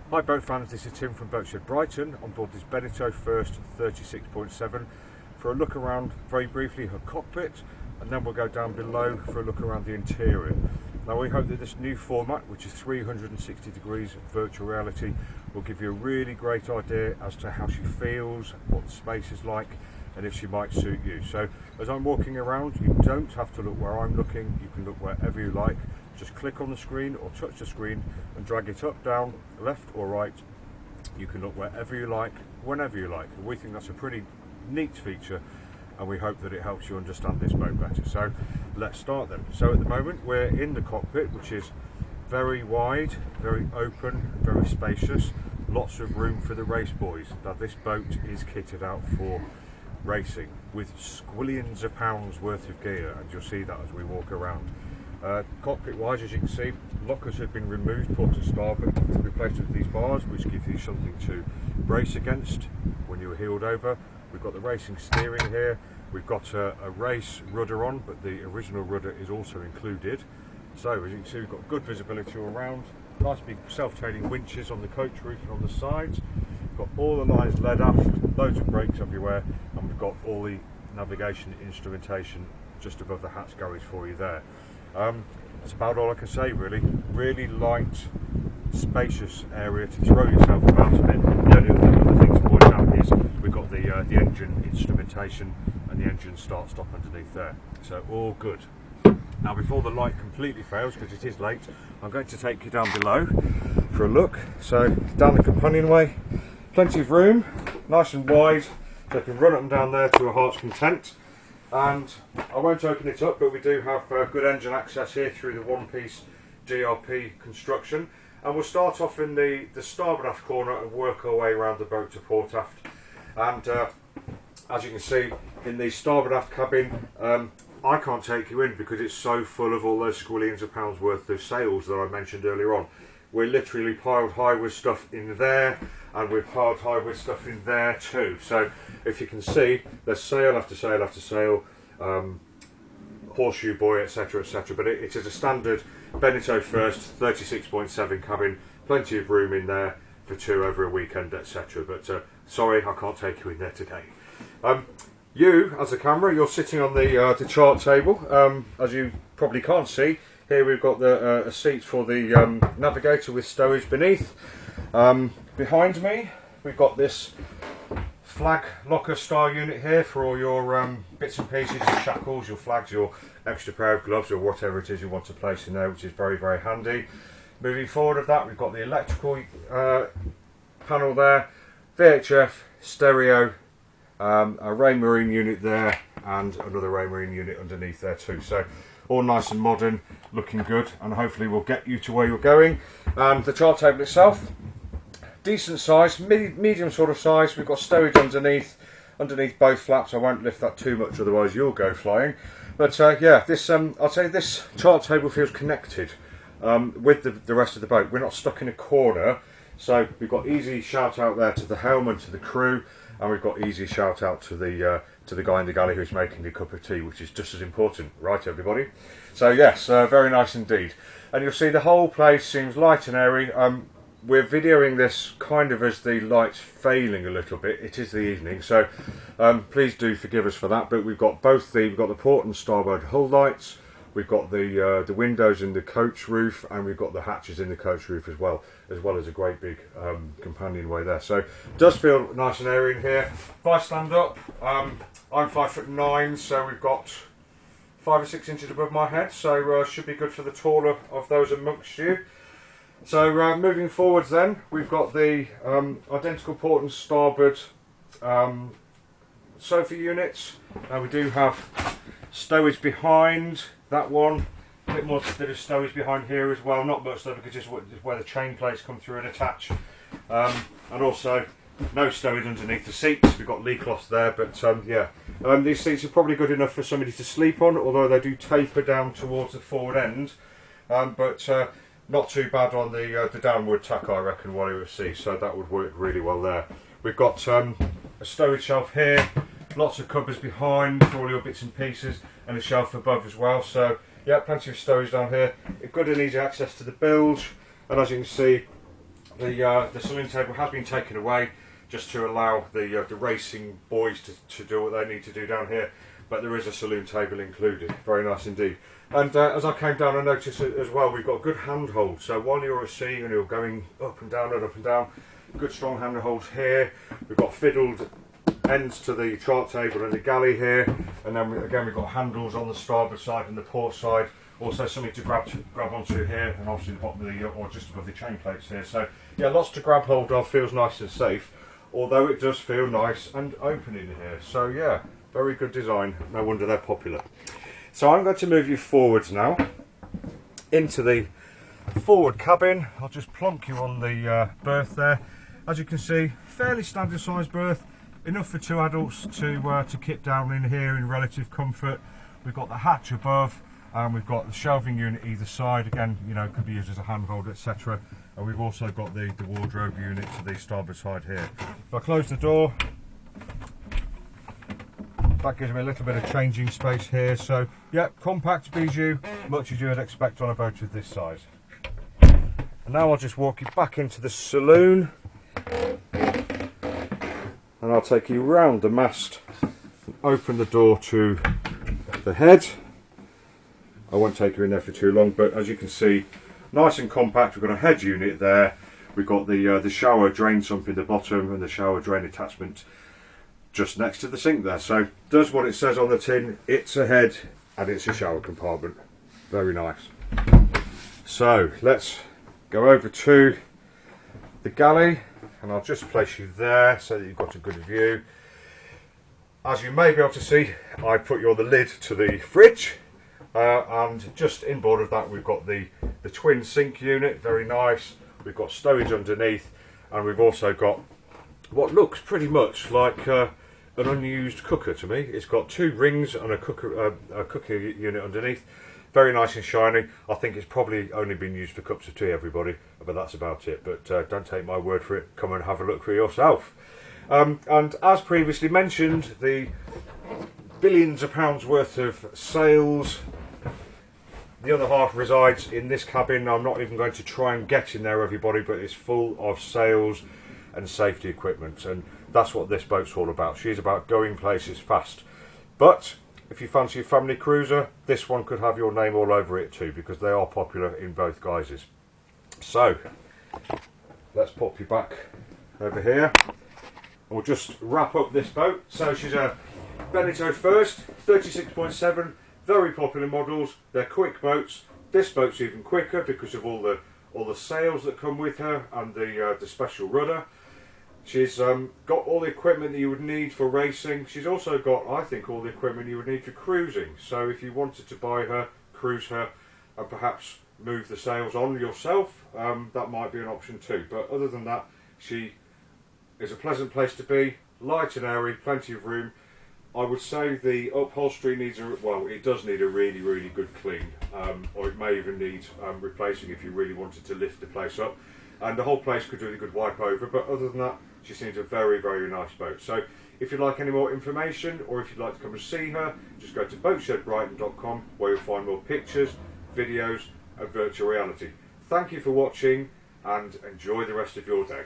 Hi boat fans, this is Tim from Boatshed Brighton on board this Beneteau First 36.7 for a look around very briefly her cockpit, and then we'll go down below for a look around the interior. Now we hope that this new format, which is 360 degrees virtual reality, will give you a really great idea as to how she feels, what the space is like, and if she might suit you. So as I'm walking around, you don't have to look where I'm looking, you can look wherever you like. Just click on the screen or touch the screen and drag it up, down, left or right. You can look wherever you like, whenever you like. We think that's a pretty neat feature, and we hope that it helps you understand this boat better. So let's start then. So at the moment we're in the cockpit, which is very wide, very open, very spacious, lots of room for the race boys. Now this boat is kitted out for racing with squillions of pounds worth of gear, and you'll see that as we walk around. Cockpit wise, as you can see, lockers have been removed port to starboard to be replaced with these bars, which give you something to brace against when you're heeled over. We've got the racing steering here, we've got a race rudder on, but the original rudder is also included. So as you can see, we've got good visibility all around, nice big self-tailing winches on the coach roof and on the sides. We've got all the lines led aft, loads of brakes everywhere, and we've got all the navigation instrumentation just above the hatch galleys for you there. That's about all I can say really. Really light, spacious area to throw yourself about a bit. The only other thing to point out is we've got the engine instrumentation and the engine start-stop underneath there. So all good. Now before the light completely fails, because it is late, I'm going to take you down below for a look. So down the companionway, plenty of room, nice and wide, so you can run up and down there to a heart's content. And I won't open it up, but we do have good engine access here through the one-piece DRP construction, and we'll start off in the starboard aft corner and work our way around the boat to port aft. And as you can see in the starboard aft cabin, I can't take you in because it's so full of all those squillions of pounds worth of sails that I mentioned earlier on. We're literally piled high with stuff in there, and we're piled high with stuff in there too. So if you can see, there's sail after sail after sail, horseshoe buoy, etc, etc. But it is a standard Beneteau First 36.7 cabin, plenty of room in there for two over a weekend, etc. But sorry, I can't take you in there today. You, as a camera, you're sitting on the chart table. As you probably can't see, here we've got the a seat for the navigator with stowage beneath. Behind me, we've got this flag locker style unit here for all your bits and pieces, your shackles, your flags, your extra pair of gloves, or whatever it is you want to place in there, which is very, very handy. Moving forward of that, we've got the electrical panel there, VHF, stereo, a Raymarine unit there, and another Raymarine unit underneath there too. So all nice and modern, looking good, and hopefully we'll get you to where you're going. And the chart table itself, decent size, medium sort of size. We've got stowage underneath both flaps. I won't lift that too much, otherwise you'll go flying. But yeah, this I'll say this chart table feels connected with the rest of the boat. We're not stuck in a corner, so we've got easy shout out there to the helm and to the crew, and we've got easy shout out to the guy in the galley who's making the cup of tea, which is just as important, right everybody? So yes, very nice indeed. And you'll see the whole place seems light and airy. We're videoing this kind of as the light's failing a little bit. It is the evening, so please do forgive us for that. But we've got we've got the port and starboard hull lights, we've got the windows in the coach roof, and we've got the hatches in the coach roof as well as a great big companionway there. So it does feel nice and airy in here. If I stand up, I'm 5'9", so we've got 5 or 6 inches above my head, so should be good for the taller of those amongst you. So moving forwards then, we've got the identical port and starboard sofa units. We do have stowage behind that one, a bit of stowage behind here as well, not much though because it's where the chain plates come through and attach, and also no stowage underneath the seats. We've got lee cloths there, but yeah, these seats are probably good enough for somebody to sleep on, although they do taper down towards the forward end, but not too bad on the downward tack, I reckon, while you see, so that would work really well there. We've got a stowage shelf here, lots of cupboards behind for all your bits and pieces, and a shelf above as well. So yeah, plenty of stowage down here, good and easy access to the bilge, and as you can see, the saloon table has been taken away just to allow the racing boys to do what they need to do down here, but there is a saloon table included. Very nice indeed. And as I came down, I noticed as well we've got a good handhold, so while you're at sea and you're going up and down and up and down, good strong handholds here. We've got fiddled ends to the chart table and the galley here, and then again we've got handles on the starboard side and the port side. Also something to grab onto here, and obviously the bottom of the, or just above the chain plates here. So yeah, lots to grab hold of, feels nice and safe, although it does feel nice and open in here. So yeah, very good design, no wonder they're popular. So I'm going to move you forwards now into the forward cabin. I'll just plonk you on the berth there. As you can see, fairly standard sized berth, enough for 2 adults to kit down in here in relative comfort. We've got the hatch above, and we've got the shelving unit either side. Again, you know, it could be used as a handhold, etc. And we've also got the wardrobe unit to the starboard side here. If I close the door, that gives me a little bit of changing space here. So yeah, compact bijou, much as you would expect on a boat of this size. And now I'll just walk you back into the saloon, and I'll take you round the mast and open the door to the head. I won't take you in there for too long, but as you can see, nice and compact. We've got a head unit there. We've got the shower drain sump in the bottom and the shower drain attachment just next to the sink there. So does what it says on the tin. It's a head and it's a shower compartment. Very nice. So let's go over to the galley, and I'll just place you there so that you've got a good view. As you may be able to see, I put you on the lid to the fridge. And just inboard of that we've got the twin sink unit, very nice. We've got stowage underneath, and we've also got what looks pretty much like an unused cooker to me. It's got 2 rings and a cooker unit underneath, very nice and shiny. I think it's probably only been used for cups of tea, everybody, but that's about it. But don't take my word for it, come and have a look for yourself. And as previously mentioned, the billions of pounds worth of sales, the other half resides in this cabin. I'm not even going to try and get in there, everybody, but it's full of sales and safety equipment, and that's what this boat's all about. She's about going places fast. But if you fancy a family cruiser, this one could have your name all over it too, because they are popular in both guises. So let's pop you back over here. We'll just wrap up this boat. So she's a Beneteau first, 36.7, very popular models. They're quick boats. This boat's even quicker because of all the sails that come with her and the special rudder. She's got all the equipment that you would need for racing. She's also got, I think, all the equipment you would need for cruising. So if you wanted to buy her, cruise her, and perhaps move the sails on yourself, that might be an option too. But other than that, she is a pleasant place to be, light and airy, plenty of room. I would say the upholstery needs it does need a really, really good clean, or it may even need replacing if you really wanted to lift the place up. And the whole place could do a good wipe over, but other than that, she seems a very, very nice boat. So if you'd like any more information, or if you'd like to come and see her, just go to boatshedbrighton.com, where you'll find more pictures, videos and virtual reality. Thank you for watching, and enjoy the rest of your day.